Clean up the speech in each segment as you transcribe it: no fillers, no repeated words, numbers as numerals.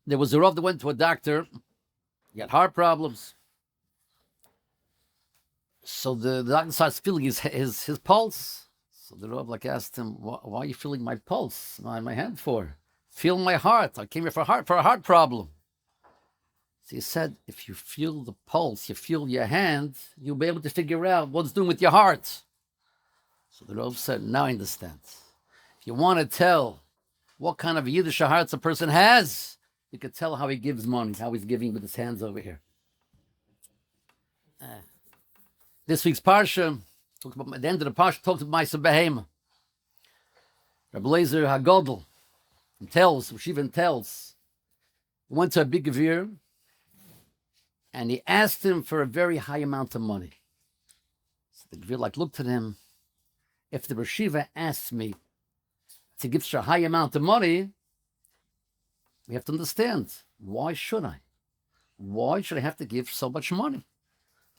There was a Rav that went to a doctor. He had heart problems. So the doctor starts feeling his pulse. So the Rav asked him, why are you feeling my pulse, my hand for? Feel my heart. I came here for a heart problem. So he said, if you feel the pulse, you feel your hand, you'll be able to figure out what's doing with your heart. So the Rav said, now I understand. If you want to tell what kind of Yiddish hearts a person has, you could tell how he gives money, how he's giving with his hands over here. This week's Parsha, at the end of the Parsha, talks about Ma'aser Behema. Rabbi Lezer HaGodel tells, Yeshivas tells, he went to a big Gevir, and he asked him for a very high amount of money. So the Gevir looked at him. If the Yeshiva asks me to give such a high amount of money, we have to understand, why should I? Why should I have to give so much money?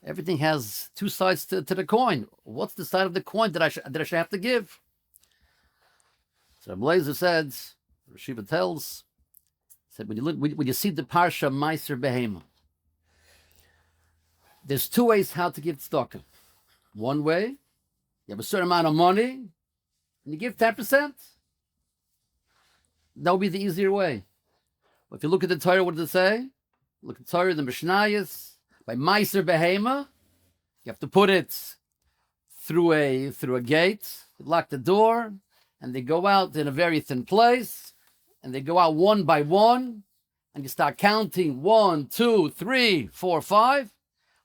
Everything has two sides to the coin. What's the side of the coin that I should have to give? So Blazer said, Yeshiva tells, said when you see the Parsha Ma'aser Behema, there's two ways how to give tzedakah. One way, you have a certain amount of money, and you give 10%. That would be the easier way. But if you look at the Torah, what does it say? Look at the Torah, the Mishnayos. By Ma'aser Behema, you have to put it through a gate, lock the door, and they go out in a very thin place, and they go out one by one, and you start counting 1, 2, 3, 4, 5.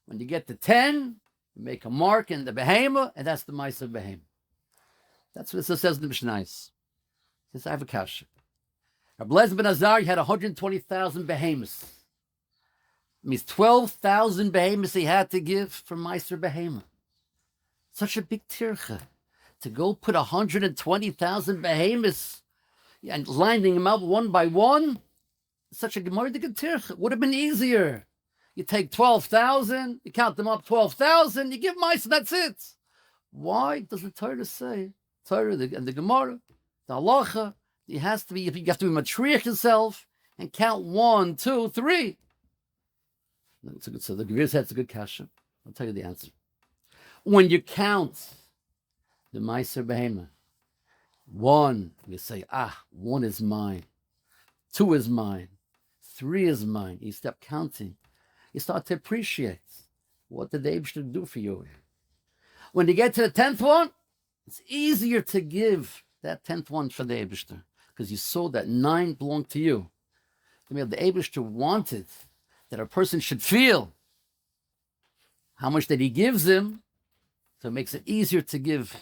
When you get to 10, you make a mark in the Behema, and that's the Ma'aser Behema. That's what it says in the Mishnayos. It says, I have a kasha. Rabbi Lezer ben Azar had 120,000 behemoths. It means 12,000 behemoths he had to give for Ma'aser Behema. Such a big tircha. To go put 120,000 behemoths and lining them up one by one, such a gemordik tircha. Would have been easier. You take 12,000, you count them up 12,000, you give Ma'aser, that's it. Why does the Torah say, Torah and the Gemara, the halacha, you have to be matriach yourself and count 1, 2, 3. So the Gevir said it's a good kasha. I'll tell you the answer. When you count the Ma'aser Behema, 1, you say, 1 is mine, 2 is mine, 3 is mine. You stop counting. You start to appreciate what did the Eibishter do for you. When you get to the 10th one, it's easier to give that 10th one for the Eibishter because you saw that 9 belonged to you. The Eibishter wanted that a person should feel how much that he gives him, so it makes it easier to give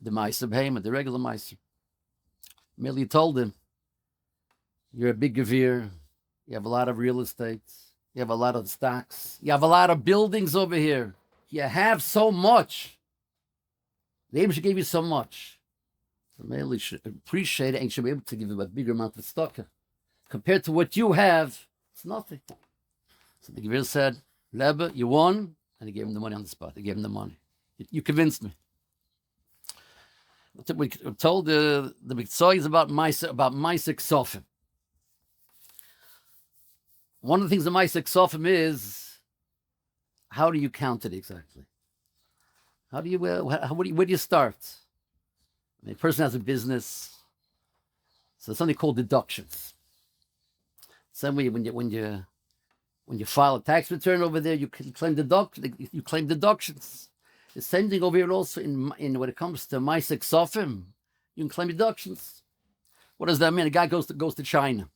the Ma'aser Behema, the regular Ma'aser. Merely told him, you're a big Gevir, you have a lot of real estate, you have a lot of stocks, you have a lot of buildings over here, you have so much. The Eibishter gave you so much. So Merely should appreciate it and should be able to give him a bigger amount of tzedakah. Compared to what you have, it's nothing. So the Gevir said, Rebbe, you won, and he gave him the money on the spot. He gave him the money. You convinced me. We told the Mitzvahs about Ma'aser K'sofim. One of the things the Ma'aser K'sofim is, how do you count it exactly? How do you where do you start? I mean, a person has a business, so there's something called deductions. Same way when you file a tax return over there, you claim deductions. The same thing over here also in when it comes to Ma'aser K'sofim, you can claim deductions. What does that mean? A guy goes to China.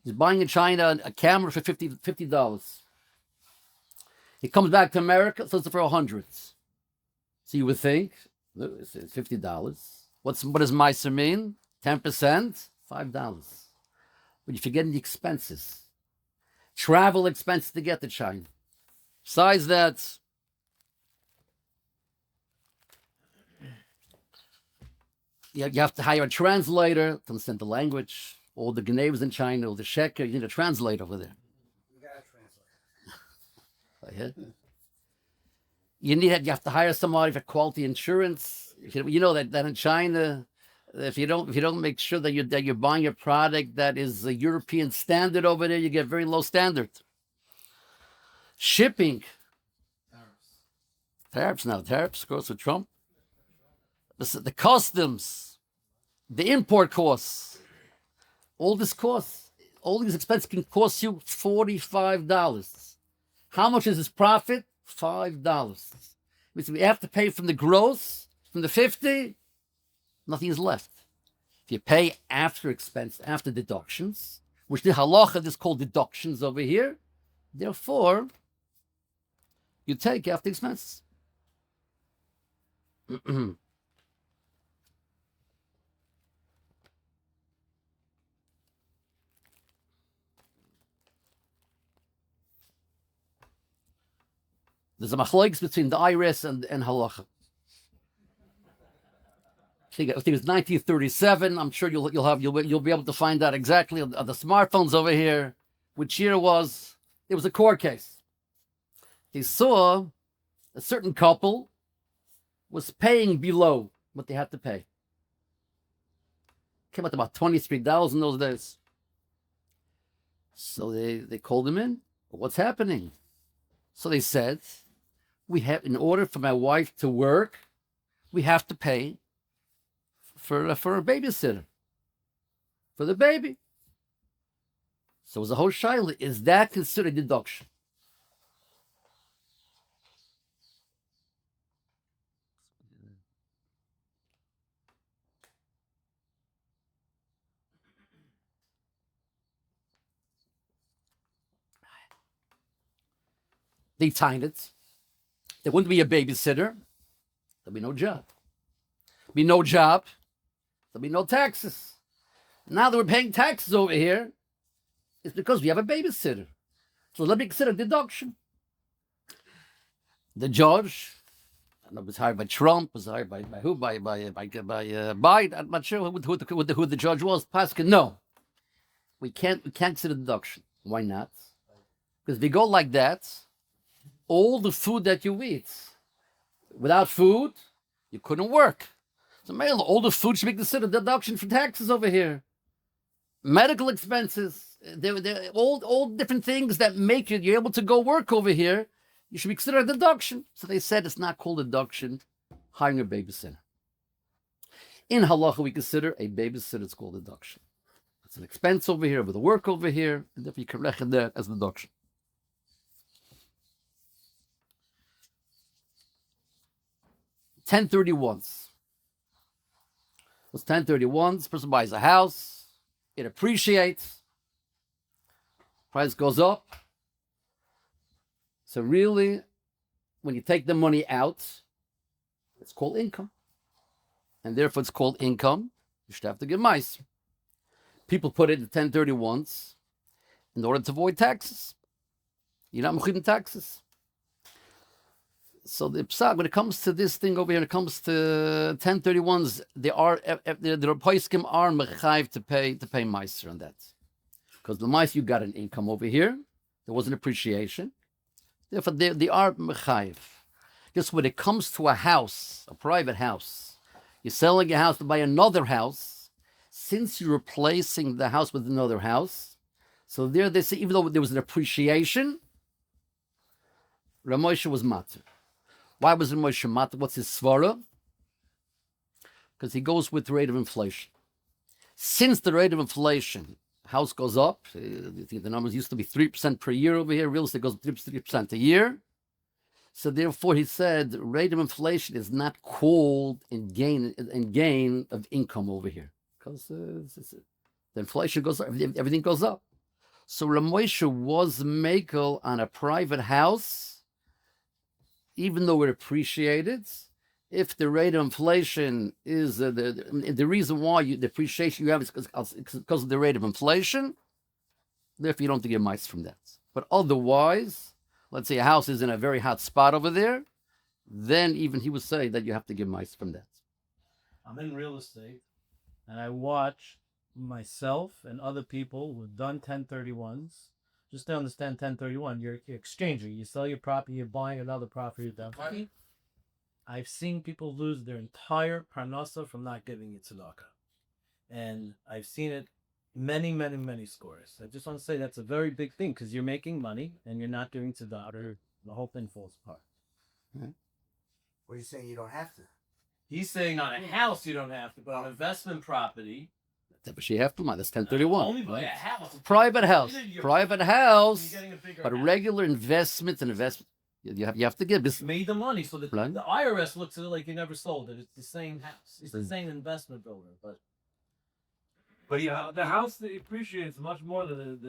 He's buying in China a camera for $50. He comes back to America, sells it for $100. So you would think, it's $50. What does Ma'aser mean? 10%, $5. But you're forgetting the expenses. Travel expenses to get to China. Besides that, you have to hire a translator to understand the language. All the Gnevs in China, all the sheker, you need a translator over there. We got a translator. You have to hire somebody for quality insurance. You know that in China, if you don't make sure that you're buying a product that is a European standard over there, you get very low standard. Shipping. Tariffs, of course, with Trump. The customs, the import costs, all this costs, all these expenses can cost you $45. How much is his profit? $5. Which we have to pay from the gross, from the 50, nothing is left. If you pay after expense, after deductions, which the halacha is called deductions over here, therefore, you take after expenses. There's a machlokes between the IRS and halacha. I think it's 1937. I'm sure you'll be able to find out exactly on the smartphones over here which year it was. It was a court case. They saw a certain couple was paying below what they had to pay. Came out to about $23 in those days. So they called him in. What's happening? So they said, in order for my wife to work, we have to pay for a babysitter for the baby. So it was a whole shaila. Is that considered deduction? They timed it. There wouldn't be a babysitter. There'll be no job. There'll be no job. There'll be no taxes. Now that we're paying taxes over here, it's because we have a babysitter. So let me consider deduction. The judge, I don't know, was hired by Trump, was hired by who? By Biden. I'm not sure who the judge was. Paskin, no. We can't consider deduction. Why not? Because if we go like that, all the food that you eat, without food, you couldn't work. So all the food should be considered deduction for taxes over here. Medical expenses, they're all different things that make you're able to go work over here. You should be considered a deduction. So they said it's not called deduction, hiring a babysitter. In halacha, we consider a babysitter, it's called deduction. It's an expense over here, with the work over here, and therefore you can reckon that as deduction. 1031s. What's 1031s? Person buys a house, it appreciates, price goes up. So really, when you take the money out, it's called income. And therefore it's called income. You should have to give mice. People put it in 1031s in order to avoid taxes. You're not mechivim taxes. So the psak, when it comes to this thing over here, when it comes to 1031s, the Poiskim are mechayiv to pay Meiser on that. Because the Meiser, you got an income over here. There was an appreciation. Therefore, they are mechayiv. Just when it comes to a house, a private house, you're selling a house to buy another house, since you're replacing the house with another house, so there they say, even though there was an appreciation, Ramosha was matzah. Why was Ramosha matzah? What's his svara? Because he goes with the rate of inflation. Since the rate of inflation, house goes up, I think the numbers used to be 3% per year over here, real estate goes up 3% a year. So therefore, he said, rate of inflation is not called in gain of income over here. Because the inflation goes up, everything goes up. So Ramosha was makel on a private house, even though it appreciated. If the rate of inflation is the reason why the appreciation you have is because of the rate of inflation, therefore you don't have to get mice from that. But otherwise, let's say a house is in a very hot spot over there, then even he would say that you have to give mice from that. I'm in real estate, and I watch myself and other people who've done 1031s. Just to understand 1031, you're exchanging. You sell your property, you're buying another property. I've seen people lose their entire parnasa from not giving it tzedakah. And I've seen it many scores. I just want to say that's a very big thing because you're making money and you're not doing tzedakah, or the whole thing falls apart. What are you saying? You don't have to. He's saying on a house you don't have to, but on investment property, But you have to mind. That's 1031. only buy a house. Private house. Private house. You're getting a bigger But house. regular investments and investment, you have to give this. Made the money, so the Right. IRS looks at it like you never sold it. It's the same house. It's the same investment builder, But yeah, the house appreciates much more than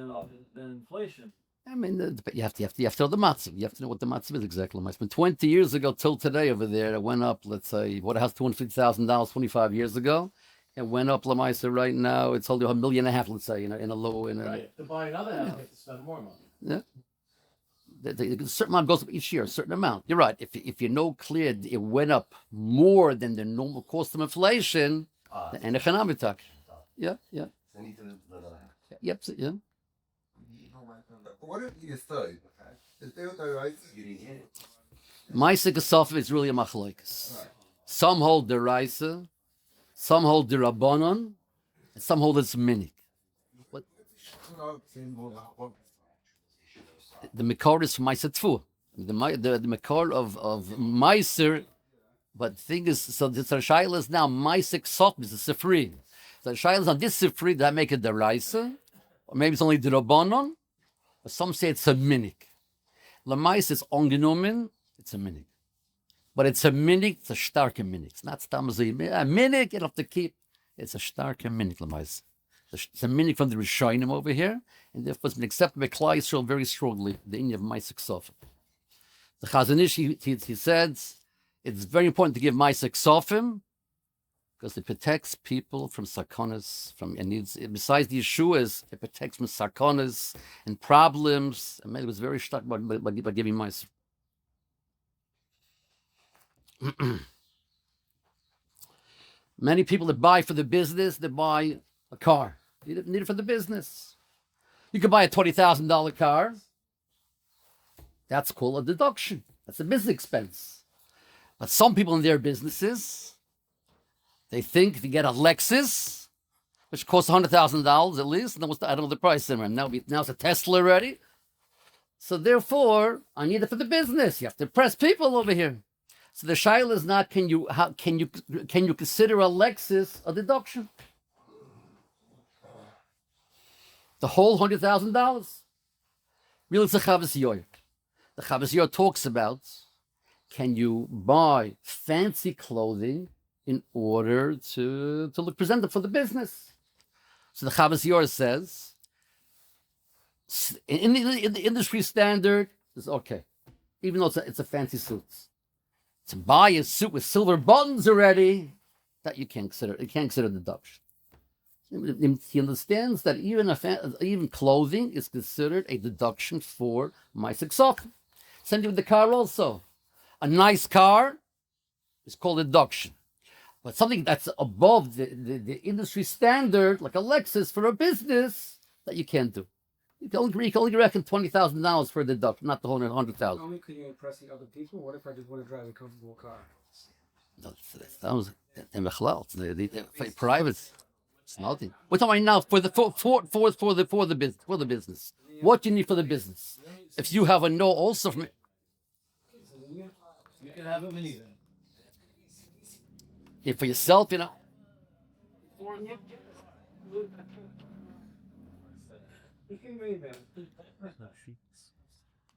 inflation. I mean, but you have to know the matzah. You have to know what the matzah is exactly. It's been 20 years ago till today over there. It went up. Let's say what a house $250,000 25 years ago. It went up. Lamaisa right now. It's only $1.5 million. Let's say in a low. to buy another house, you have to spend more money. Yeah. A certain amount goes up each year. A certain amount. You're right. If you know clear, it went up more than the normal cost of inflation. And economic talk. Yeah. Yep. Yeah. What if you third? Is there no right? Ma'aseh K'safim is really a machlokes. Some hold the Raisa, some hold the Rabbanon, and some hold it's minik. What? The Makor is from Ma'aseh Tfu. The Makor of Ma'aser, but the thing is, so the Shaila is now Ma'aseh K'safim is a Sifri. So the Shaila is on this Sifri, does that make it the Raisa? Or maybe it's only the Rabbanon? Or some say it's a minik. Lamais is ongenommen, it's a minik. But it's a minik, it's a starke minik. It's not stamazim. A minik, you have to keep. It's a starke minik, Lamais. It's a minik from the Rishonim over here, and therefore it's been accepted by Klal Yisrael very strongly, the Inyan of Ma'aseh K'safim. The Chazon Ish, he said, it's very important to give Ma'aseh K'safim, because it protects people from sarkonas, besides the Yeshuas, it protects from sarkonas and problems. And it was very stuck by giving Ma'aser. Many people that buy for the business, they buy a car. You didn't need it for the business. You could buy a $20,000 car. That's called a deduction. That's a business expense. But some people in their businesses, they think if you get a Lexus, which costs $100,000 at least, and then I don't know the price anymore. Now it's a Tesla already. So therefore, I need it for the business. You have to impress people over here. So the shaila is not can you consider a Lexus a deduction? The whole $100,000. Really, it's a Chavas Yoyer. The Chavas Yoyer talks about, can you buy fancy clothing in order to look presentable for the business? So the Chavas Yoyer says, in the industry standard, is okay, even though it's a fancy suit. To buy a suit with silver buttons already, that you can't consider deduction. He understands that even clothing is considered a deduction for Ma'aseh K'safim. Same thing with the car also. A nice car is called a deduction. But something that's above the industry standard, like a Lexus for a business, that you can't do. You can only reckon $20,000 for a deduction, not the whole $100,000. Only could you impressing other people? What if I just want to drive a comfortable car? It's private. It's nothing. We're talking now for the business. What do you need for the business? If you have a no also from You can have a minivan. for yourself, you know.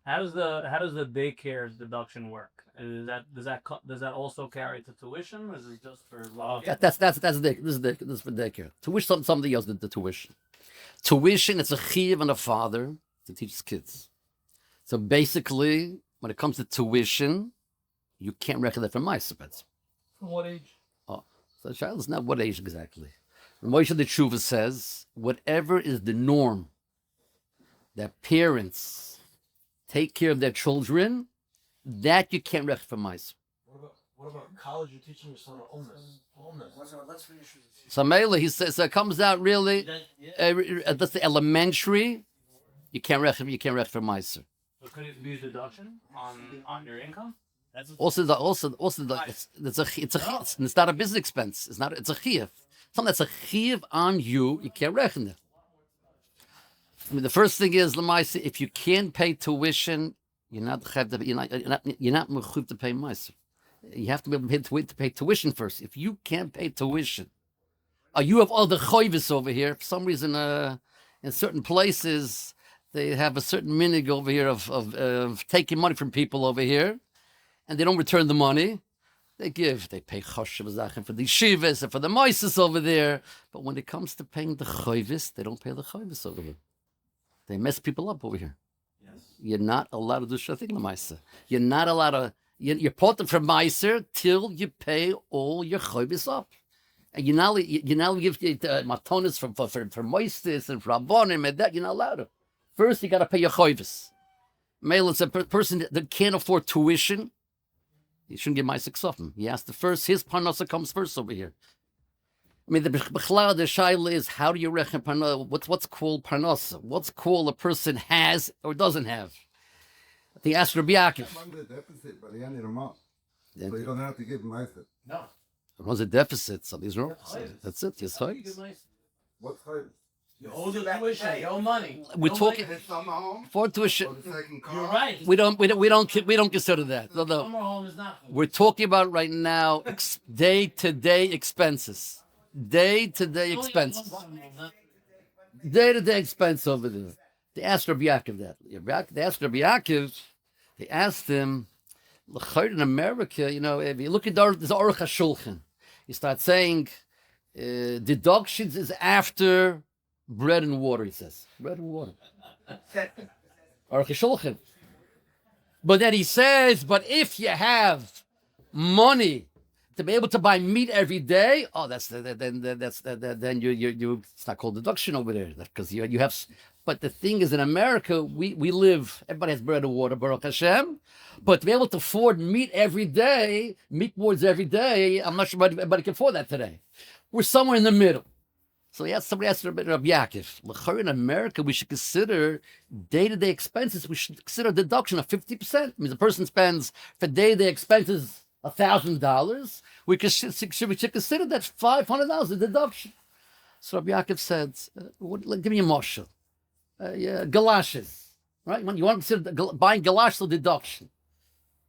How does the daycare deduction work? Does that also carry to tuition, or is it just for law? That's daycare. This is for daycare. Tuition somebody else did the tuition. Tuition, it's a chiyuv on a father to teach his kids. So basically, when it comes to tuition, you can't reckon that from my subjects. From what age? Oh, so the child is not what age exactly. Moshe the Tshuva says, whatever is the norm that parents take care of their children, that you can't reckon from mice. What about college? You're teaching your son homeless. Let's finish this. So Mela, he says, so it comes out really, that's the elementary, you can't reckon from mice. So could it be a deduction on your income? It's not a business expense. It's a chiyuv. Something that's a chiyuv on you, you can't reckon it. I mean, the first thing is, Lamaisi, if you can't pay tuition, you're not mechuv to pay Meiser. You have to be able to pay tuition first. If you can't pay tuition, you have all the choivis over here. For some reason, in certain places, they have a certain minig over here of taking money from people over here, and they don't return the money. They pay choshev for the Yeshivas and for the Meises over there. But when it comes to paying the choivis, they don't pay the choivis over here. They mess people up over here. Yes. You're not allowed to do shething the Meiser. You're not allowed to. You're put from Meiser till you pay all your choivis up. And you now give matonis for Moistis and for Rabbonim and that, you're not allowed to. First, you got to pay your choivis. Male, it's a person that can't afford tuition. You shouldn't give Meiser Ksofim. He has to first, his parnasa comes first over here. I mean, the shaila is, how do you reckon parnasa? What's called parnasa? What's called a person has or doesn't have? I think ask Rabbi Yaakov. I'm under deficit, but he ended him up. So you don't have to give Meiser. No. It was a deficit, something's wrong. That's it, yes, right? What's choivis? You owe the tuition, you owe money. We're talking Summer home? for tuition. Or the second car? You're right. We don't consider that. No. Summer home is not. We're talking about right now day-to-day expenses. Day-to-day expenses. Day-to-day expense over there. They asked Rabbi Yaakov that. They asked Rabbi Yaakov, they asked him, in America, if you look at there's Ruach HaShulchan, you start saying deductions is after bread and water, he says. Bread and water. Ruach HaShulchan. But then he says, but if you have money to be able to buy meat every day, then you it's not called deduction over there because you have. But the thing is, in America, we live. Everybody has bread and water, Baruch Hashem. But to be able to afford meat every day, meat boards every day, I'm not sure everybody can afford that today. We're somewhere in the middle. So somebody asked Rabbi Yaakov, in America, we should consider day-to-day expenses. We should consider a deduction of 50%. I mean, the person spends for day-to-day expenses $1,000. We should consider that $500 a deduction. So Rabbi Yaakov said, give me a marshal. Galoshes, right? When you want to consider buying galoshes, deduction.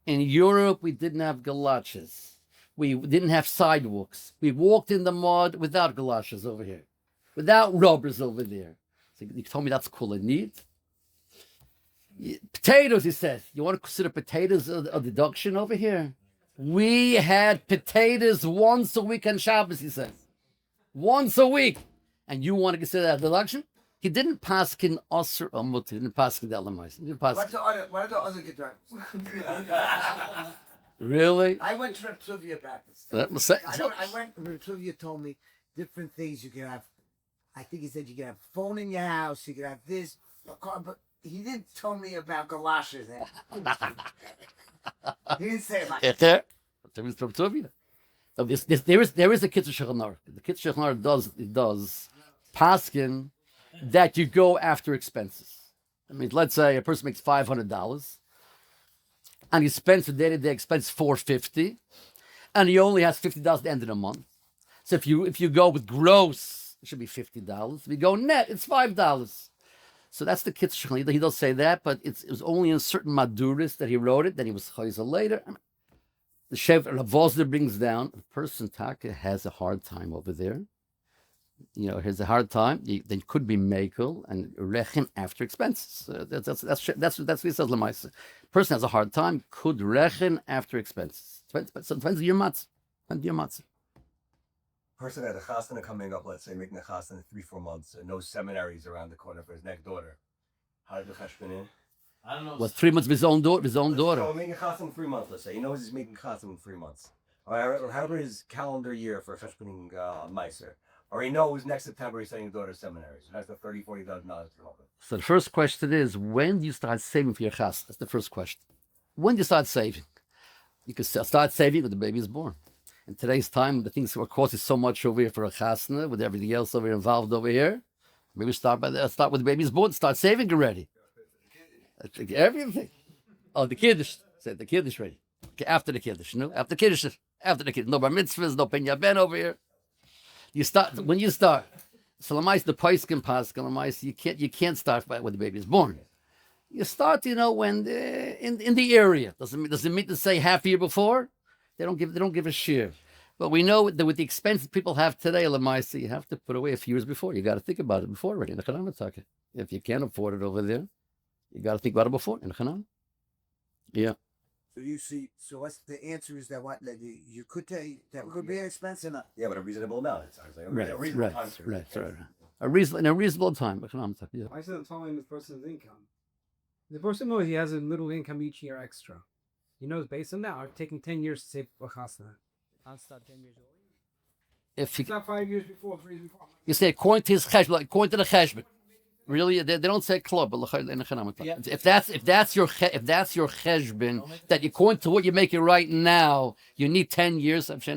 In Europe, we didn't have galoshes. We didn't have sidewalks. We walked in the mud without galoshes over here, without rubbers over there. So you told me that's cool and neat. Potatoes, he says. You want to consider potatoes a deduction over here? We had potatoes once a week on Shabbos, he says. Once a week. And you want to consider that a deduction? He didn't paskin Osir Amut. He didn't paskin the Elamais. He didn't paskin. What are the other guitars? Really? I went to Reptuvia practice. I went. Reptuvia told me different things you can have. I think he said you can have a phone in your house. You can have this, a car, but he didn't tell me about galoshes. He didn't say it like that. There is Reptuvia. There is a Kitzur Shulchan Aruch. The Kitzur Shulchan Aruch does paskin that you go after expenses. I mean, let's say a person makes $500 and he spends for day-to-day expense $450, and he only has $50 at the end of the month. So if you go with gross, it should be $50. If you go net, it's $5. So that's the Kitzur Shulchan Aruch. He does say that, but it was only in certain maduris that he wrote it. Then he was chayzer later. I mean, the Shev Rav Vosner brings down a person Taka has a hard time over there. Has a hard time. Then could be mekel and rechen after expenses. That's what he says. Lemaisa, person has a hard time. Could rechen after expenses. So it depends on your matzah. Person had a chasana coming up. Let's say making a chasana 3-4 months, and no seminaries around the corner for his next daughter. How did the cheshbon in? I don't know. Well, 3 months with his own daughter. So making a chasana in 3 months. Let's say he knows he's making chasana in 3 months. Or however his calendar year for cheshboning Meiser. Or he knows next September he's sending his daughter to seminary. So that's the $30,000-$40,000 to help him. So the first question is, when do you start saving for your chas? That's the first question. When do you start saving? You can start saving when the baby is born. In today's time, the things are costing so much over here for a chasna, with everything else over here involved over here. Maybe start when the baby's born. Start saving already. Everything. Oh, the kiddush. Say the kiddush ready. Okay, after the Kiddush, no? After Kiddush, after the Kiddush. No bar mitzvahs, no penya ben over here. You start, when you start, so Lamais, the Paiskin Pascal, Lamais, you can't start by when the baby is born. You start, when in the area. Does it mean to say half a year before? They don't give a shear. But we know that with the expenses people have today, Lamais, you have to put away a few years before. You got to think about it before already. If you can't afford it over there, you got to think about it before. Yeah. So you see, so what's the answer is that you could take that could be an expense enough. Yeah, but a reasonable amount. It sounds like Right. a reasonable time. In a reasonable time. Yeah. I said I'm following the person's income. The person knows he has a little income each year extra. He knows based on that, I'm taking 10 years to save for chasna. I'll start 10 years old. If you, It's not 5 years before, 3 years before. you say according to his cheshbon, according to the cheshbon, really, they don't say club, but if that's your cheshbon, that according to what you're making right now, you need 10 years. If they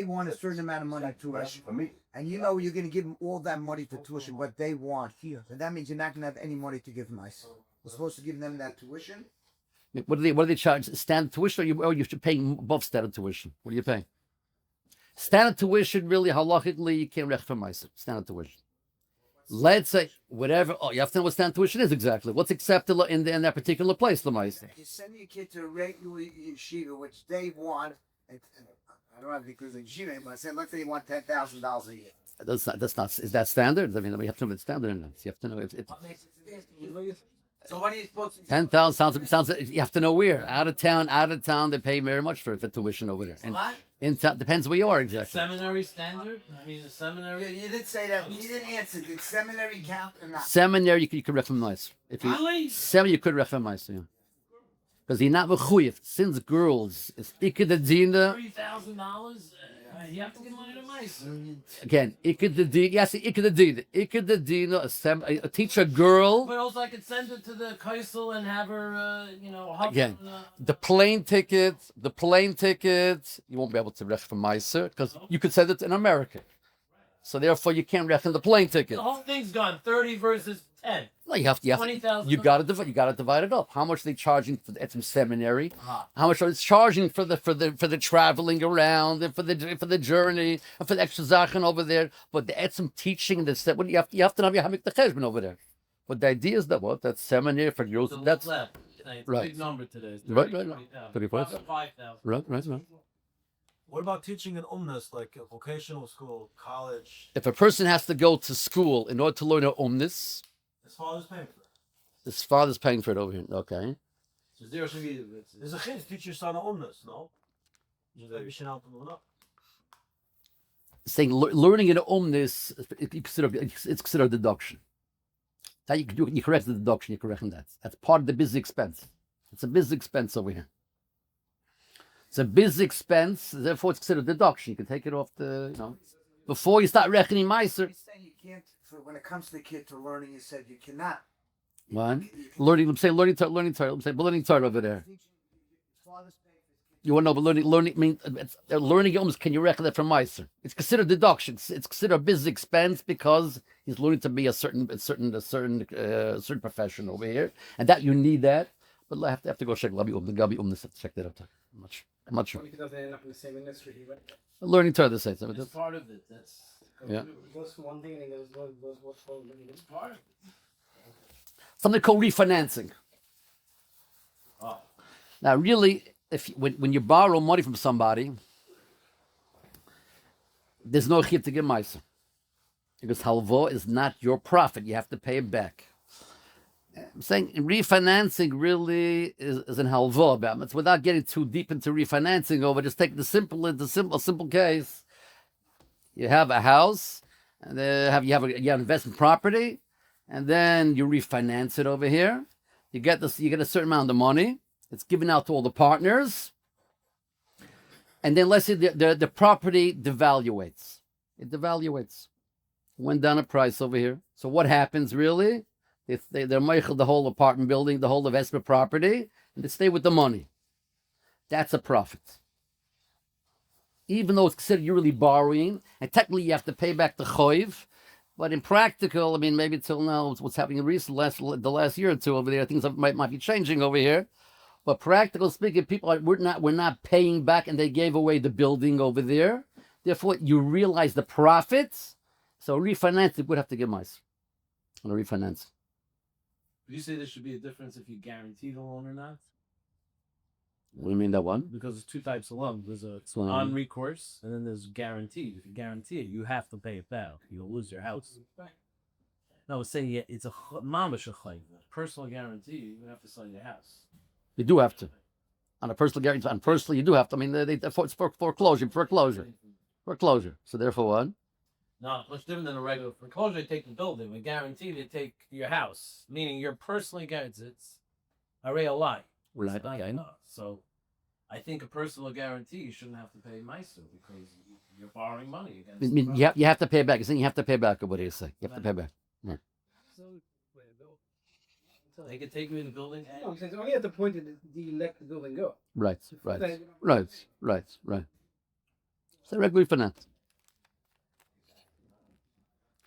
want a certain amount of money tuition, and you're going to give them all that money for tuition, what they want here, then that means you're not going to have any money to give them. We're supposed to give them that tuition. What do they charge? Standard tuition, or you should pay above standard tuition? What are you paying? Standard tuition, really, halachically, you can't rech for Meiser. Standard tuition. Let's say whatever. Oh, you have to know what standard tuition is exactly. What's acceptable in that particular place, the Meiser? You send your kid to a regular yeshiva, which they want. And I don't have any clue in yeshiva, but I said, let's say you want $10,000 a year. That's not. Is that standard? I mean, we have to know if it's standard or not. You have to know if it. So what are you supposed to? 10,000 sounds. You have to know where. Out of town, they pay very much for tuition over there. And in town, depends where you are exactly. Seminary standard? I mean, the seminary. You didn't say that. You didn't answer. Did seminary count or not? Seminary, you could recognize. Really? Seminary, you could recognize. Yeah. Because you're not mechuyev. Since girls, it's ikadadina. $3,000. You have to get money to mice. Again, ikadadina. Yes, ikadadina. Ikadadina. Teach a girl. But also, I could send her to the Kaisel and have her, hug Again, on, the plane ticket. You won't be able to rech for Meiser because you could send it in America. So therefore, you can't reckon the plane ticket. the whole thing's gone 30 versus 10. No, you have to. 20,000. You got to divide it up. How much are they charging for the etzem seminary? How much are they charging for the traveling around and for the journey and for the extra zachen over there? But the etzem teaching what you have to know how to make the cheshbon over there. But the idea is that seminary for girls. That's left. It's right. a big number today. Right. 5,000. Right. What about teaching in umnus, like a vocational school, college? If a person has to go to school in order to learn a umnis, His father's paying for it. his father's paying for it over here. Okay. There's a chance to teach your son umnus, no? Saying learning an umnis, it's considered a deduction. That you correct the deduction, you correct that. That's part of the business expense. It's a business expense over here. It's a business expense, therefore it's considered a deduction. You can take it off before you start reckoning Meiser. You're saying you can't, when it comes to the kid to learning, you said you cannot. One, learning Torah over there. You want to know, but learning almost, can you reckon that from Meiser? It's considered deduction. It's considered a business expense because he's learning to be a certain profession over here, and that you need that. But I have to go check check that out. I'm not sure. If he doesn't end up in the same industry, Learning Torah, the same. That's part of it. That's Yeah. He goes from one thing and he goes it's part of it. Something called refinancing. Oh. Now, really, when you borrow money from somebody, there's no chiyuv to give meiser because halvo is not your profit. You have to pay it back. I'm saying refinancing really is an halvo about it. It's without getting too deep into refinancing over. Just take the simple case. You have a house, and you have investment property, and then you refinance it over here. You get a certain amount of money. It's given out to all the partners, and then let's say the property devaluates. It devaluates. Went down a price over here. So what happens really? If they're meichel the whole apartment building, the whole investment property, and they stay with the money. That's a profit. Even though it's considered you're really borrowing, and technically you have to pay back the choiv, But in practical, I mean, maybe till now, what's happening the last year or two over there, things might be changing over here. But practical speaking, we're not paying back, and they gave away the building over there. Therefore, you realize the profits. So refinance, it would have to give mice on a refinance. You say there should be a difference if you guarantee the loan or not? What do you mean that one? Because there's two types of loan. There's a So, non-recourse, and then there's guaranteed. If you guarantee it, you have to pay it back. You'll lose your house. No, it's saying it's a mamash personal guarantee. You have to sell your house. You do have to. On a personal guarantee, on personal, you do have to. I mean, it's for foreclosure. So therefore, what? No, much different than a regular foreclosure. They take the building. A guarantee, they take your house. Meaning you're personally guaranteed. It's a real lie. Right, I know. So I think a personal guarantee, you shouldn't have to pay Meister because you're borrowing money against. I mean, you have to pay back. You have to pay back. What do you say? You have to pay back. Right. So they can take you in the building. No, it's only at the point that you let the building go. Right. Before that, Right. So regular finance.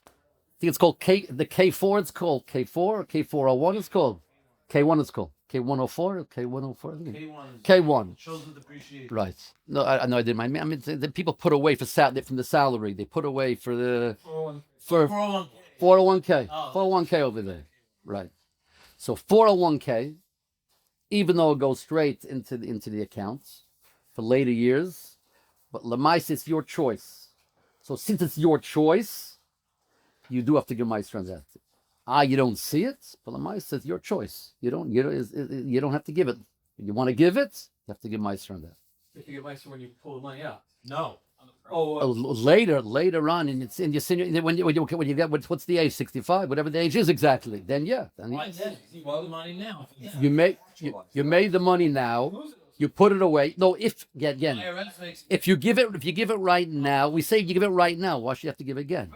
I think it's called the K4. It's called K4 or K401. It's called K1. It's called K104 or K104. K1 shows the depreciation. Right. No, I didn't mind. I mean, the people put away from the salary. They put away for the 401k. 401k over there. Right. So 401k, even though it goes straight into the accounts for later years, but Lemais, it's your choice. So since it's your choice, you do have to give Lemais transaction. You don't see it, but Lemais, it's your choice. You don't have to give it. If you want to give it, you have to give Lemais transaction. If you get Meister when you pull the money out. No. Later on, and it's in your senior when you get what's the age, 65, whatever the age is exactly. Then yeah, then Right then, you want the money now. you made the money now. You put it away. No, if you give it right now, we say you give it right now. Why should you have to give it again?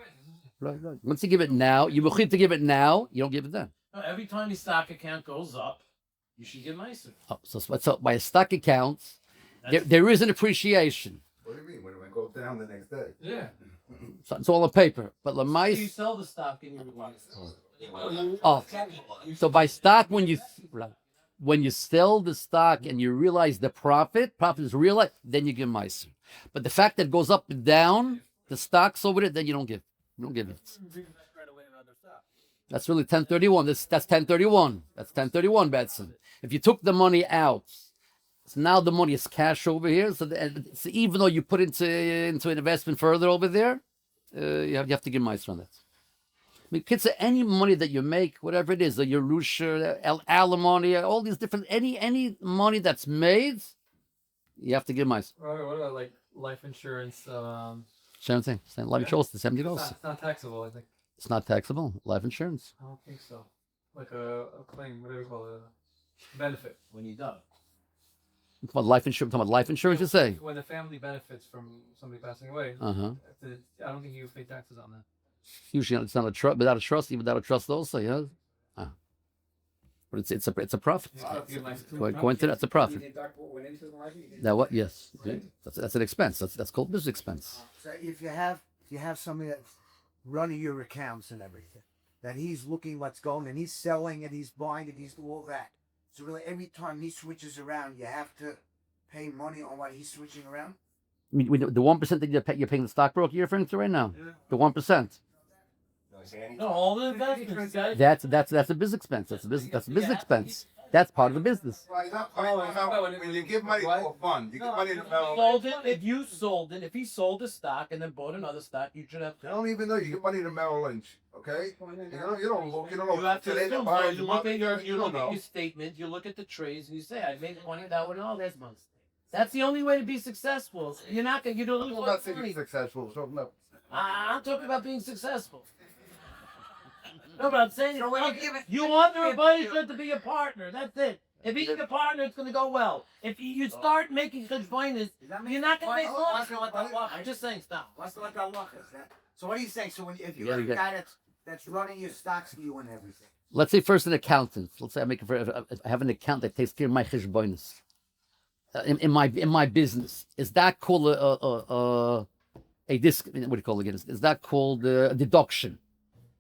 Right. Once you give it now, you will to give it now. You don't give it then. No, every time your stock account goes up, you should give Meister. Oh, so by a stock account, there is an appreciation. What do you mean? When it goes down the next day? Yeah. So it's all on paper. But You Lemais. sell the stock in your Meister. Oh, so by stock when you sell the stock and you realize the profit is realized, then you give Meiser. But the fact that it goes up and down, the stock's over it, then you don't give. You don't give it. That's really 1031. That's 1031. That's 1031, Batson. If you took the money out, so now the money is cash over here. So even though you put into an investment further over there, you have to give Meiser on that. I mean, kids, any money that you make, whatever it is, the Yerusha, alimony, all these different, any money that's made, you have to give Meiser. What about like life insurance? Same thing. Life insurance, the $70. It's not taxable, I think. It's not taxable. Life insurance. I don't think so. Like a claim, whatever you call it, a benefit. When you die. Talking about life insurance. Talking about life insurance, you say? When the family benefits from somebody passing away, Uh huh. I don't think you pay taxes on that. Usually it's not a trust, without a trust, even without a trust also, yeah. But it's a profit. According to that's a profit. That what? Yes. That's an expense. That's called business expense. So if you have somebody that's running your accounts and everything, that he's looking what's going and he's selling and he's buying and he's all that. So really every time he switches around, you have to pay money on what he's switching around? I mean, the 1% that you're paying the stockbroker you're referring to right now? The 1%. No, all the investments, guys. That's a business expense. That's a business expense. That's part of the business. When you give money to a fund, you give money to Sold it. If he sold the stock and then bought another stock, you should have. I don't even know. You give money to Merrill Lynch, okay? You don't look. You don't know. You have to Today assume, they're so buying you look at your you don't know. statement, you look at the trades, and you say, "I made money that one. Oh, there's money." That's the only way to be successful. You're not gonna. You don't lose I'm not money. thinking successful, so no. I'm talking about being successful. No, but I'm saying you want the relationship to be a partner. That's it. If he's a partner, it's going to go well. If you start making cheshbonos, you're not going to make money. I'm just saying, stop. So what are you saying? So if you have a guy that's running your stocks for you and everything. Let's say first an accountant. Let's say I have an accountant that takes care of my cheshbonos in my business. Is that called a what do you call it again? Is that called a deduction?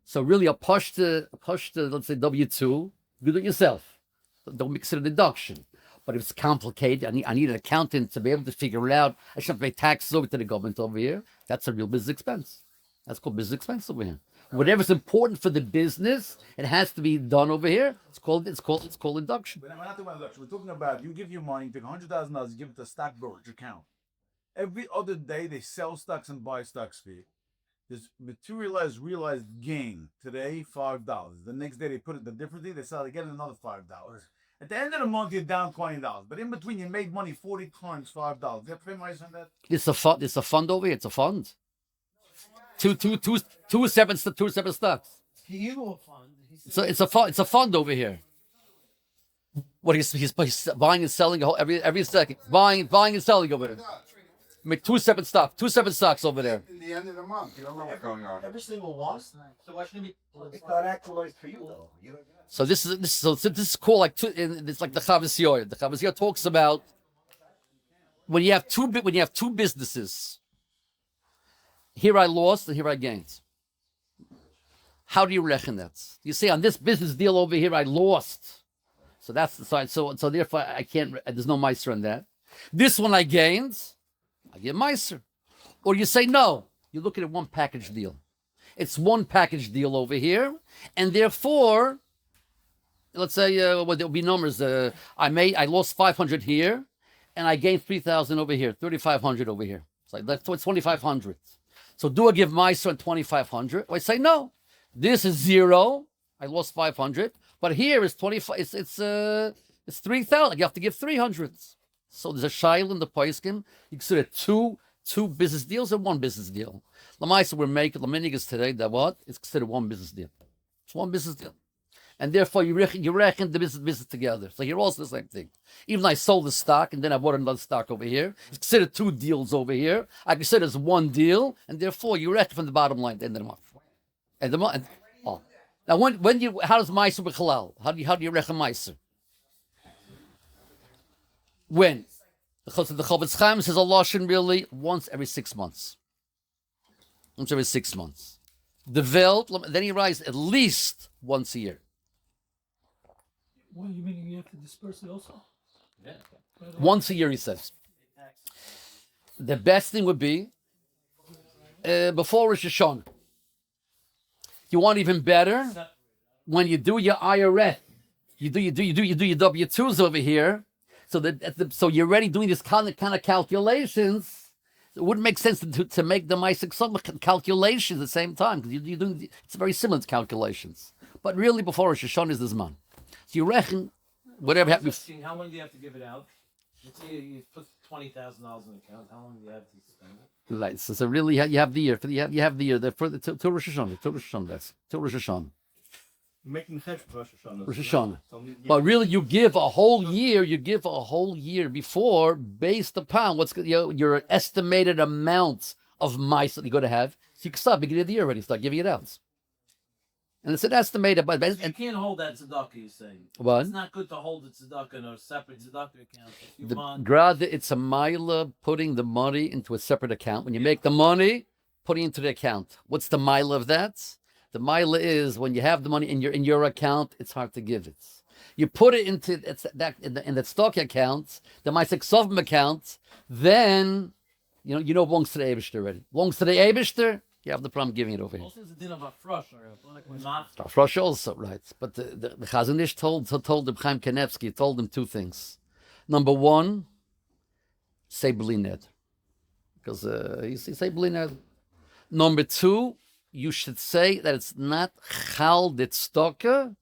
So really, a pashta, let's say W2, you do it yourself. Don't mix it a deduction. But if it's complicated, I need an accountant to be able to figure it out. I should have to pay taxes over to the government over here. That's a real business expense. That's called business expense over here. Whatever's important for the business, it has to be done over here. It's called induction. We're not talking about induction. We're talking about you give your money, take $100,000, you give it to a stock brokerage account. Every other day they sell stocks and buy stocks for you. There's materialized, realized gain. Today, $5. The next day they put it the different day, they sell it again another $5. At the end of the month, you're down $20. But in between, you made money 40 times $5. You have to pay money on that? It's a fund. It's a fund over here. It's a fund. Two separate stocks. So it's a fund. It's a fund over here. What he's buying and selling every second. Buying and selling over there. Make two separate stocks over there. In the end of the month, you don't know what's going on. Every single one. So why shouldn't it It's not actualized for you though. You don't So this is called like it's like the Chavas. The Chavas talks about when you have two businesses. Here I lost and here I gained. How do you reckon that? You say on this business deal over here I lost. So that's the side. So therefore I can't. There's no Meiser on that. This one I gained. I get Meiser. Or you say no. You look at it one package deal. It's one package deal over here, and therefore, let's say what there'll be numbers. I lost 500 here, and I gained 3,000 over here, 3,500 over here. So that's 2,500. So do I give Meiser on 2,500? Or I say no. This is 0. I lost 500, but here is 25. It's 3,000. You have to give 300. So there's a shail in the Paiskim. You consider two business deals and one business deal. Lamaisa we're making Laminigas today that what? It's considered one business deal. It's one business deal. And therefore you reckon the business together. So here also the same thing. Even I sold the stock and then I bought another stock over here. It's considered two deals over here. I consider it's one deal, and therefore you reckon from the bottom line at the end of the month. Now how does Meiser bechalal? How do you reckon Meiser? When? Because the Chavetz Chaim says a lashon really once every 6 months. Once every 6 months. The Welt, then he writes at least once a year. What do you mean you have to disperse it also? Yeah. Once a year, he says. The best thing would be before Rosh Hashanah. You want even better? When you do your IRS, you do your W-2s over here. So you're already doing this kind of calculations. It wouldn't make sense to make the Ma'aseh calculations at the same time because you're doing it's very similar to calculations. But really, before Rosh Hashanah is this month. So you reckon whatever happens. How long do you have to give it out? Let's say you put $20,000 in the account. How long do you have to spend it? Right. So really, you have the year. You have the year till Rosh Hashanah. Till Rosh Hashanah. That's till Rosh Hashanah. Making the for Rosh Hashanah. Rosh Hashanah. But really, you give a whole year. You give a whole year before, based upon what's your estimated amount of mice that you're going to have. So you can start beginning of the year already. Start giving it out. And it's an estimated. But You can't hold that tzedakah. You say what? It's not good to hold the tzedakah in a separate tzedakah account. If you want, it's a mila putting the money into a separate account. When you make the money, putting it into the account. What's the mila of that? The mila is when you have the money in your account, it's hard to give it. You put it into in the stock account, the Ma'aseh K'savim account, then it belongs to the Eibishter already. Belongs to the Eibishter, you have the problem giving it over here. also it's a din of a frush or not. Afrosh also, right. But the Chazon Ish told the Chaim Kanevsky, told him two things. Number one, say bli neder. Because you say bli neder. Number two, you should say that it's not chal ditztoka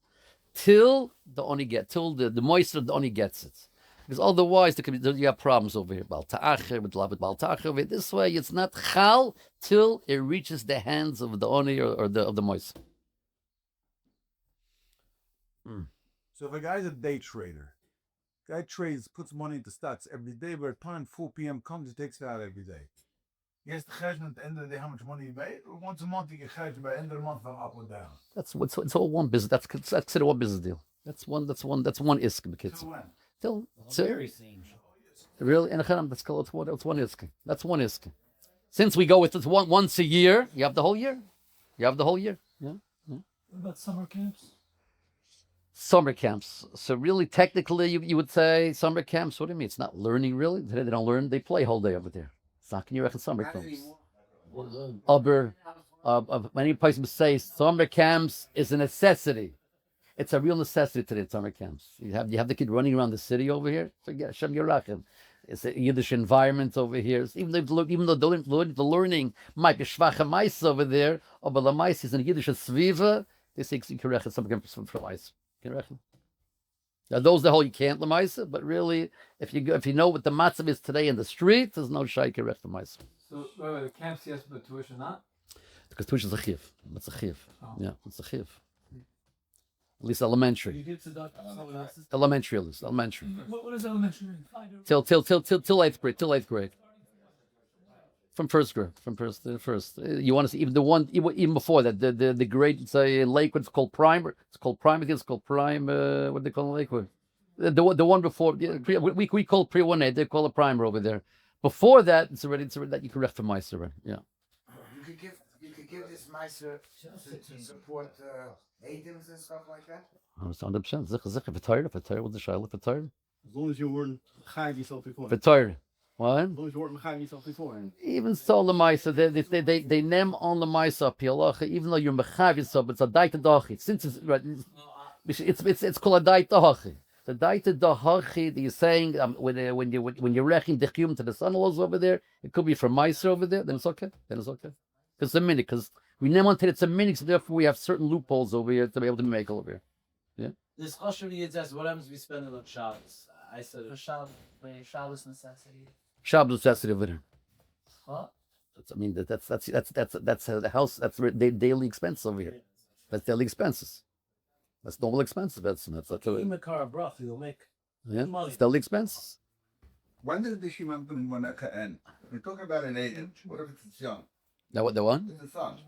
till the oni till the moisture the oni gets it, because otherwise you have problems over here. Bal ta'acher with bal ta'acher. This way, it's not chal till it reaches the hands of the oni or the moisture. So if a guy's a day trader, guy trades, puts money into stocks every day, by the time 4 p.m. comes, he takes it out every day. He has to cheshbon at the end of the day how much money he made, or once a month he gets cheshbon by the end of the month from up or down. It's all one business. That's considered one business deal. That's one isk in the kids. Till when? Very same. Really, and that's one isk. That's one isk. Since we go with this once a year, you have the whole year. Yeah. What about summer camps? Summer camps. So really, technically, you would say summer camps. What do you mean? It's not learning really. They don't learn. They play whole day over there. It's not. Can you reckon summer camps? Many places say summer camps is a necessity. It's a real necessity today. Summer camps. You have the kid running around the city over here. Forget Hashem Yerachim. It's a Yiddish environment over here. Even though the learning might be shvacha mais over there, but the mais is in Yiddish sviva. They say you can reckon summer camps for mais. Can you reckon? Now those the whole you can't lemaisa, but really, if you know what the matzav is today in the street, there's no shay can reckon lemaisa. So the camps yes, but tuition not. Because tuition is a chiv. It's a chiv. Oh. Yeah, it's a chiv. At least elementary. You give tzedakah to someone else's. Elementary, at least elementary. What is elementary? Till 8th grade. Till 8th grade. From first grade. From first to first. You want to see even the one even before that. The grade say in Lakewood. It's called prime. It's called prime. It's called prime. What do they call it in Lakewood? The one before. We call it pre-1A. They call it primer over there. Before that, it's already that you can ref for Meister. Yeah. You could give this Meister to support agents and stuff like that. 100%. For Torah, what's the shayla for Torah? As long as you weren't chayiv yourself before. For Torah. What? As long as you weren't chayiv yourself before. Even so, the Meister, they name on the Meister Pialacha, even though you're mechav yourself, it's a daita dachi. Since it's called a daita dachi. The daita dachi that you're saying when you're reching dechiyum to the son-in-laws over there, it could be from Meister over there. Then it's okay. Because it's a minute. Because we name on it's a minute, so therefore we have certain loopholes over here to be able to make over here. Yeah. This Choshev Yitzhak, what happens if we spend it on Shabbos? I said Shabbos necessity. Shabbos necessity over there. What? That's the house. That's daily expense over here. That's daily expenses. That's normal expenses. That's you'll make. Yeah, it's daily expenses. When does the Shimon Monaka end? We're talking about an agent. What if it's young? Now what the one? It's a son.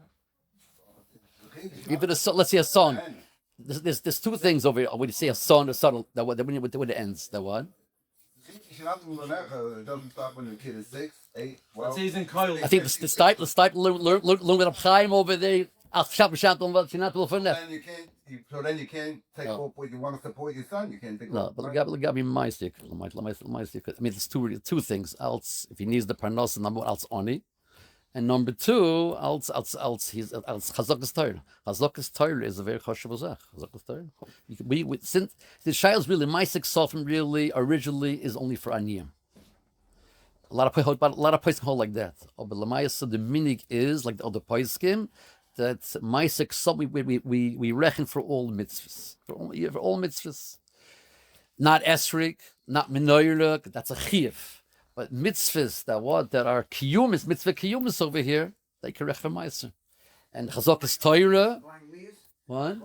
Even a son. Let's say a son. There's two things over here. When you say a son, when it ends, the one. It doesn't stop when the kid is 6, 8, 12. I think the type learn with a Chaim over there. So then you can't take off what you want to support your son. You can't take no, but got to be meistik. I mean, there's two things. Else, if he needs the parnas, number one, else oni, and number two, else he's chazakas Torah. Chazakas Torah is a very chashuv zach. Chazakas Torah. We since the shaylas really meistik soften really originally is only for aniyim. A lot of places hold like that. But Lamayas, the minig is like the other paiskim. That Maisik sub we reckon for all mitzvahs. For all mitzvahs. Not esrik, not minoyruk, that's a chiyuv. But mitzvahs that are kiyumis, mitzvah kiyumis over here, they can reckon for Meiser. And Chazakas Torah. What?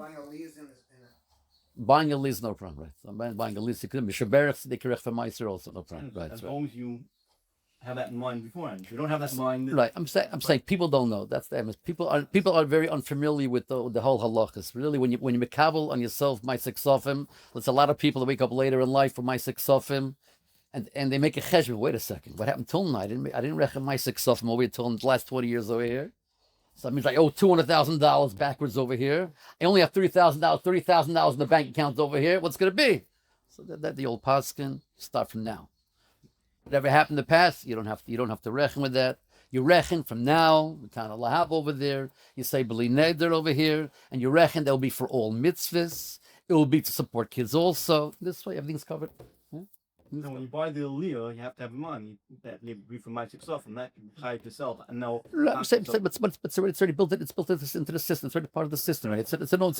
Buying a lease, no problem, right? So buying a lease, they can reckon for Meiser also, no problem. Right. As long as you have that in mind beforehand. If you don't have that in mind, right? I'm saying people don't know. That's the people are very unfamiliar with the whole halachas. Really, when you mekabel on yourself, my six sofim. There's a lot of people that wake up later in life for my six sofim, and they make a cheshbon. Wait a second, what happened till now? I didn't reckon my six sofim over here till the last 20 years over here. So that means I owe $200,000 backwards over here. I only have $30,000 in the bank account over here. What's going to be? So that the old paskin. Start from now. Whatever happened in the past, you don't have to reckon with that. You reckon from now, Matan Lahav over there, you say B'li Neder over here, and you reckon that will be for all mitzvahs. It will be to support kids also. This way, everything's covered. Yeah? So when you buy the aliyah, you have to have money that you be from my stuff, and that you hide yourself. And now, I'm saying, but it's already built. It's built into the system. It's already part of the system, right? It's an om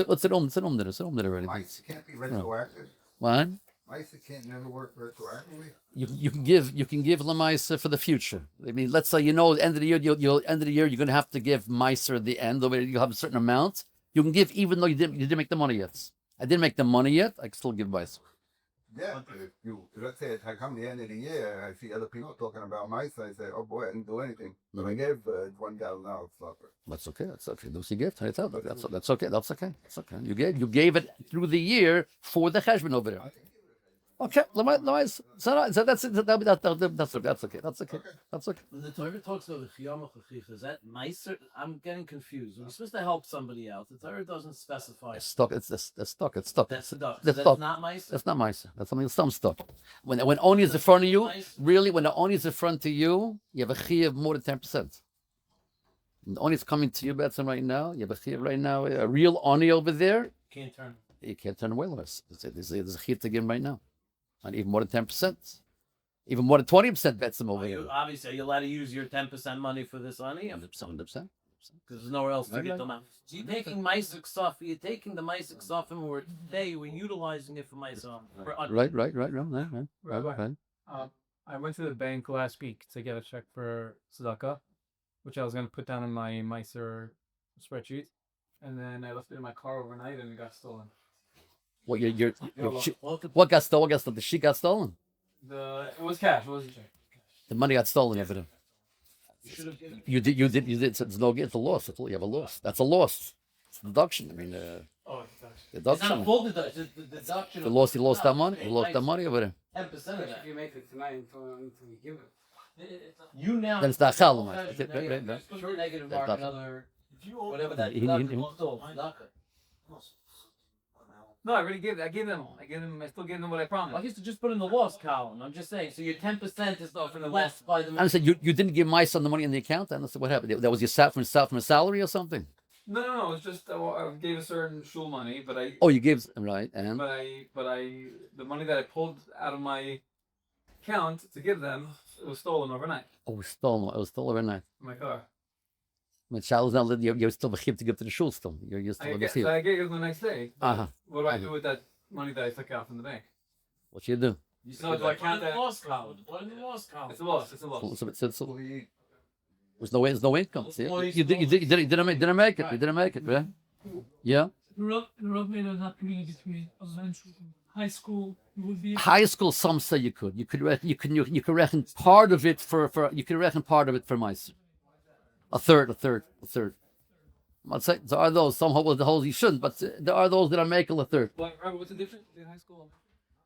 already. Mice can't be retroactive. What? Mice can't never work retroactively. You can give lemaisa for the future. I mean, let's say end of the year you're going to have to give meiser at the end. Over you have a certain amount. You can give even though you didn't make the money yet. I didn't make the money yet. I can still give meiser. Yeah, let's say I come the end of the year, I see other people talking about meiser. I say, oh boy, I didn't do anything, but I gave $1,000 supper. That's okay. That's okay. Those you give. That's okay. That's okay. You gave it through the year for the cheshbon over there. Okay, so that's okay. That's okay. That's okay. When the Torah talks about the Chiyam HaChachicha, is that Meiser? I'm getting confused. When you're supposed to help somebody out, the Torah doesn't specify. It's stuck. It's stuck. It's stuck. That's stuck. That's That's stuck. not Meiser? That's not Meiser. That's something. Some stuck. When Oni is in front of you, really, when the Oni is in front of you, you have a chiyuv of more than 10%. When the Oni is coming to you, Betzim, right now, you have a chiyuv right now. A real Oni over there. Can't turn. You can't turn away with us. There's a chiyuv to give him right now, and even more than 10%, even more than 20% Betzim over here. Obviously, are you allowed to use your 10% money for this honey? 100%. Because there's nowhere else to get them out. So you're taking Meiser Ksaf, you're taking the Meiser Ksaf, and we're utilizing it for Meiser. Right. I went to the bank last week to get a check for tzedakah, which I was going to put down in my Meiser spreadsheet, and then I left it in my car overnight and it got stolen. What what got stolen? The sheet got stolen. It was cash. It wasn't check. The money got stolen over there. You did. So it's no. It's a loss. You have a loss. That's a loss. It's a deduction. I mean, deduction. It's not a full deduction. It's a deduction. You lost that money. You lost that money over there. 10% of that. If you make it tonight until you give it. You now. Then it's not halal. Negative mark another. Whatever that. No, I already gave them. I still gave them what I promised. I used to just put in the loss column. I'm just saying. So your 10% is from the less by the. I'm saying you didn't give my son the money in the account. And what happened? That was your from a salary or something. No. It's just I gave a certain shul money, but I. Oh, you gave right and. But I the money that I pulled out of my account to give them, it was stolen overnight. Oh, it was stolen. It was stolen overnight. In my car. When child is not, you're still a chip to give to the shul still. You're still a so I gave it the next day. Uh-huh. What do I do with that money that I took out from the bank? What you do? No, do I count that? Loss column. What in the loss column? It's a loss. It's a loss. There's no income. See? You didn't make it. You didn't make it, right? Yeah. The Rav made an agreement between elementary and high school. High school, some say you could. You could reckon part of it for Meiser. A third. I'd say there are those. Some hold the holes you shouldn't, but there are those that are making a third. What's the difference in high school?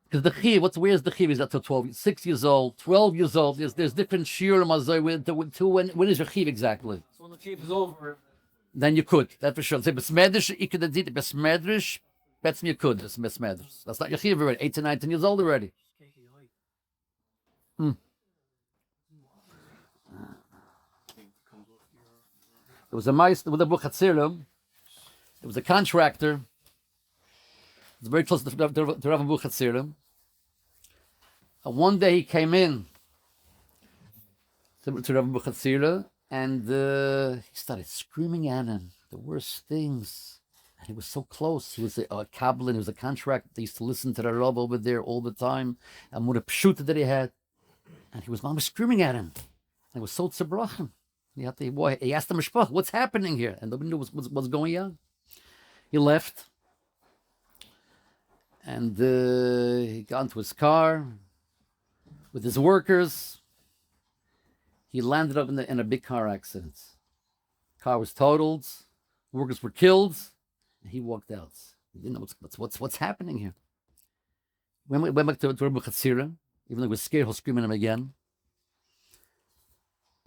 Because the chiv, where's the chiv? Is that to 6 years old, 12 years old? There's different shiur when is your chiv exactly? So when the chiv is over, then you could. That for sure. Say besmedrish, you could do besmedrish. That's you could. That's besmedrish. That's not your chiv already. 8 to 19 years old already. There was a mice with a ruachhatorah. It was a contractor. It's very close to Rav ruachhatorah. And one day he came in to Rav ruachhatorah, and he started screaming at him the worst things. And he was so close. He was a kabbalah. He was a contractor. They used to listen to the Rav over there all the time. And what a pshuta that he had. And he was screaming at him. And it was so tzebrachim. He asked the mishpach, what's happening here? And nobody knew what's going on. He left. And he got into his car with his workers. He landed up in a big car accident. Car was totaled. Workers were killed. And he walked out. He didn't know what's happening here. Went back to Rabbi Chatzira, even though he was scared, he'll scream at him again.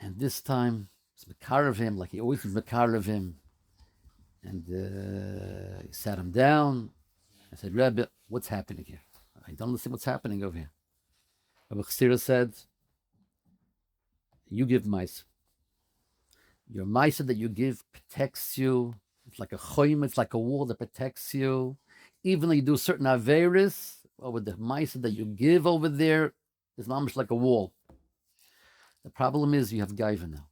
And this time, it's Makar of him, like he always was Makar of him. And he sat him down. I said, Rabbi, what's happening here? I don't understand what's happening over here. Rabbi Chatzira said, you give mice. Your mice that you give protects you. It's like a choim, it's like a wall that protects you. Even though you do certain averis, over the mice that you give over there, it's not much like a wall. The problem is you have gaiva now.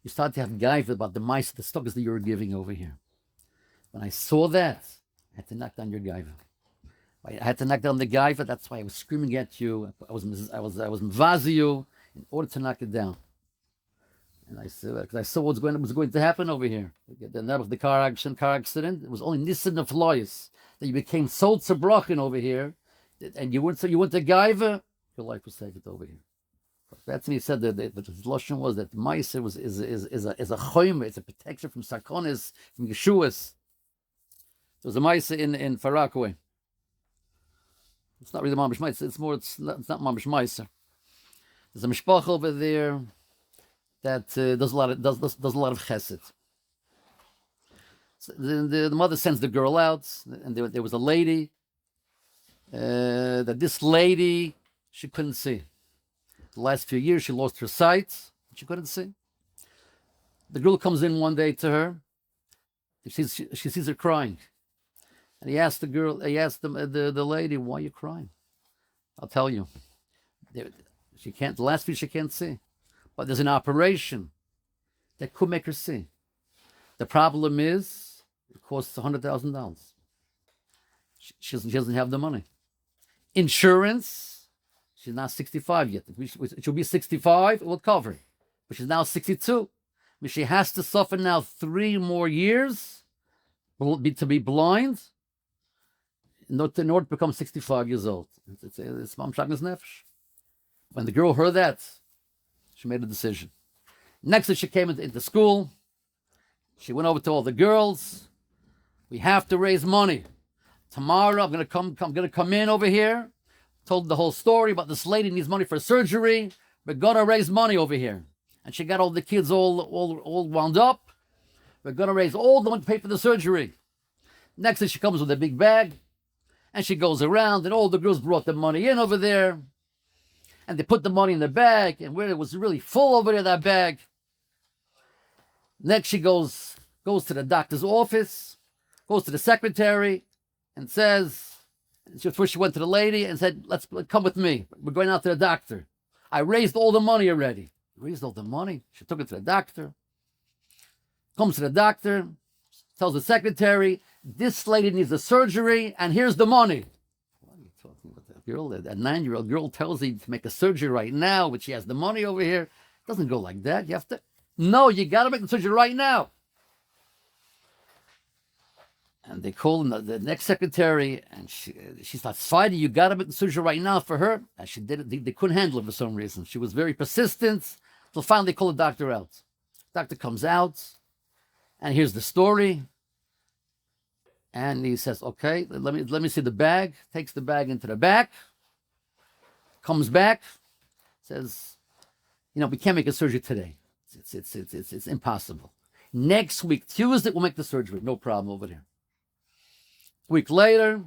You start to have gaiva about the mice, the stockers that you were giving over here. When I saw that, I had to knock down your gaiva. I had to knock down the gaiva. That's why I was screaming at you. I was mvazi you in order to knock it down. And I said, because I saw what was going to happen over here. The car accident. It was only nissen of lois that you became so tzabrochen over here, and you went to gaiva. Your life was saved over here. That's when he said that the loshon was that Meiser is a choimer, it's a protection from sarkonis, from Yeshuas. There was a Meiser in Far Rockaway. It's not really mamish meiser. It's not mamish meiser. There's a mishpach over there that does a lot of chesed. So the mother sends the girl out, and there was a lady that this lady she couldn't see. The last few years she lost her sight. She couldn't see. The girl comes in one day to her. She sees her crying, and he asked the lady, "Why are you crying?" I'll tell you. She can't. The last few she can't see, but there's an operation that could make her see. The problem is it costs $100,000. She doesn't have the money. Insurance. She's not 65 yet. She'll be 65. It will cover, but she's now 62. She has to suffer now 3 more years to be blind in order to become 65 years old. It's Mam Shagnas Nefesh. When the girl heard that, she made a decision. Next day she came into school. She went over to all the girls. We have to raise money. Tomorrow I'm gonna come in over here. Told the whole story about this lady needs money for surgery. We're gonna raise money over here. And she got all the kids all wound up. We're going to raise all the money to pay for the surgery. Next thing she comes with a big bag. And she goes around and all the girls brought the money in over there. And they put the money in the bag. And where it was really full over there, that bag. Next she goes to the doctor's office. Goes to the secretary. And says, first she went to the lady and said, let's come with me. We're going out to the doctor. I raised all the money already. Raised all the money. She took it to the doctor. Comes to the doctor, tells the secretary, this lady needs a surgery, and here's the money. What are you talking about? That girl, a 9-year-old girl tells you to make a surgery right now, but she has the money over here. It doesn't go like that. You have to. No, you got to make the surgery right now. And they call the next secretary, and she starts fighting. You got to make the surgery right now for her. And she did it. They couldn't handle it for some reason. She was very persistent. So finally, they call the doctor out. Doctor comes out, and here's the story. And he says, "Okay, let me see the bag." Takes the bag into the back. Comes back, says, "We can't make a surgery today. It's impossible. Next week, Tuesday, we'll make the surgery. No problem over there." A week later,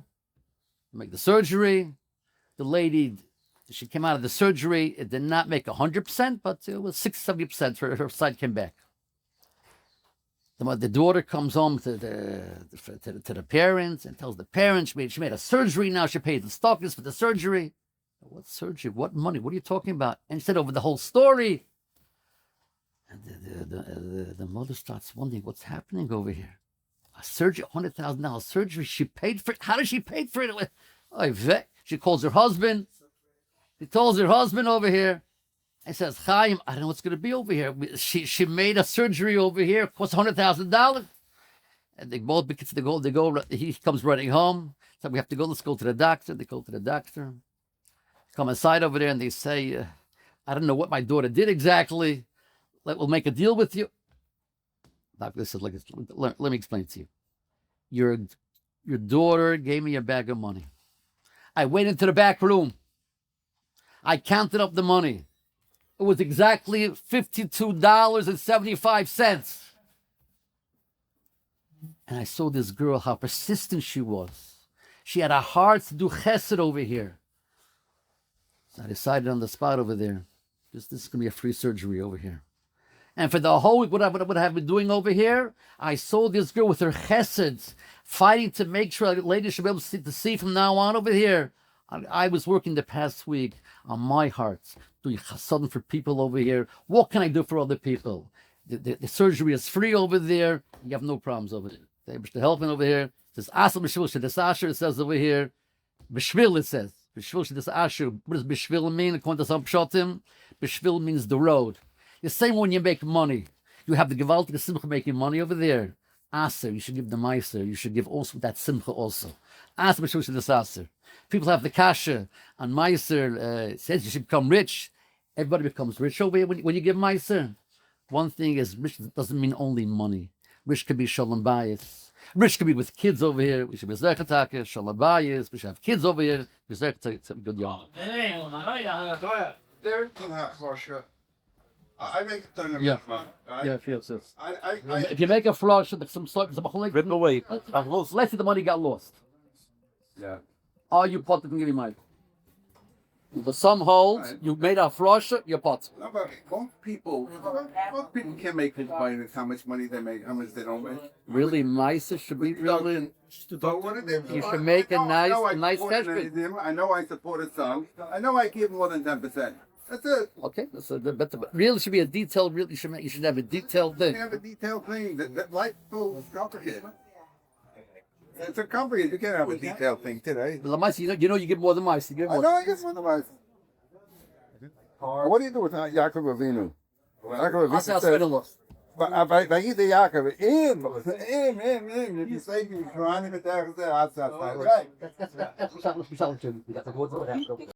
make the surgery. The lady. She came out of the surgery. It did not make 100%, but it was 60-70%. Her sight came back. The daughter comes home to the parents and tells the parents she made a surgery now. She paid the stockings for the surgery. What surgery? What money? What are you talking about? And she said over the whole story. And the mother starts wondering what's happening over here. A surgery, $100,000 surgery. She paid for it. How did she pay for it? She calls her husband. She tells her husband over here. And says, Chaim, I don't know what's going to be over here. She made a surgery over here. It costs $100,000. And they both, he comes running home. So we have to go, let's go to the doctor. They go to the doctor. Come inside over there and they say, I don't know what my daughter did exactly. We'll make a deal with you. Doctor says, let me explain to you. Your daughter gave me a bag of money. I went into the back room. I counted up the money. It was exactly $52.75. And I saw this girl, how persistent she was. She had a heart to do chesed over here. So I decided on the spot over there, this is going to be a free surgery over here. And for the whole week, what I have been doing over here, I saw this girl with her chesed, fighting to make sure that ladies should be able to see from now on over here. I was working the past week on my heart, doing chesed for people over here. What can I do for other people? The surgery is free over there. You have no problems over there. They're helping over here. It says, Asal B'Shvil Sh'Des Asher, it says over here. B'Shvil, it says. B'Shvil Sh'Des Asher. What does B'Shvil mean? According to some pshatim, B'Shvil means the road. The same when you make money. You have the gewaltige simcha making money over there. Aser, you should give the Meiser. You should give also that simcha also. Aser B'Shvil Sh'Des Asher. People have the kasha on Meiser. It says you should become rich. Everybody becomes rich over here when you give Meiser. One thing is, rich doesn't mean only money. Rich could be shalom bayis. Rich could be with kids over here. We should be zechatake, shalabayis. We should have kids over here. We zechatake. It's a good yom. There can have for sure. I make a ton of Yeah. money, right? Yeah, feels this. I If you make a flush, some sort of Rip away. let's say the money got lost. Yeah. Are you pot to give you money? The sum holds. Right. You made a flush. You're pot. No, but most people can't make it by how much money they make, how much they don't make. Really, Meiser should be really. But what are they? You should make a nice I cash. I know I support a son. I know I give more than 10%. That's it. Okay, that's a but really should be a detailed. Really, you should have a detailed You thing. have a detailed thing. That life is complicated. It's a complicated. You can't have a detailed thing today. But the Meiser, you know, you give more than Meiser. You give I more. know I guess one of my. What do you do with Yaakov Avinu? Yaakov That's Avinu how said, lost. but I eat the Yaakov in. If you say you're trying to get there, right. That's